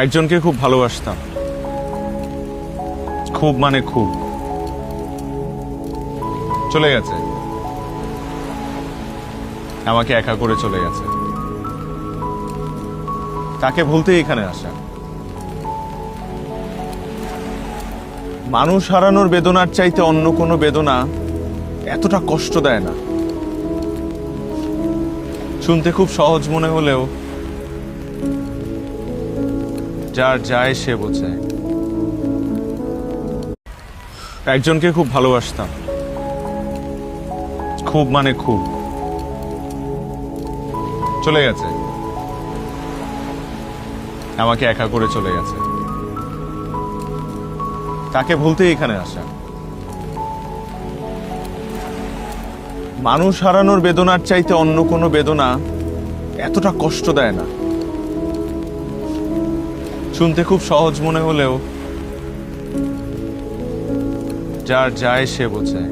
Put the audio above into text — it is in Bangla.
একজনকে খুব ভালোবাসতাম, খুব মানে খুব। চলে গেছে, আমাকে একা করে চলে গেছে। তাকে ভুলতেই এখানে আসা। মানুষ হারানোর বেদনার চাইতে অন্য কোনো বেদনা এতটা কষ্ট দেয় না। শুনতে খুব সহজ মনে হলেও যার যায় সে বোঝে। একজনকে খুব ভালোবাসতাম, খুব মানে খুব। চলে গেছে, আমাকে একা করে চলে গেছে। তাকে ভুলতেই এখানে আসা। মানুষ হারানোর বেদনার চাইতে অন্য কোনো বেদনা এতটা কষ্ট দেয় না। শুনতে খুব সহজ মনে হলেও যার যায় সে বোঝে।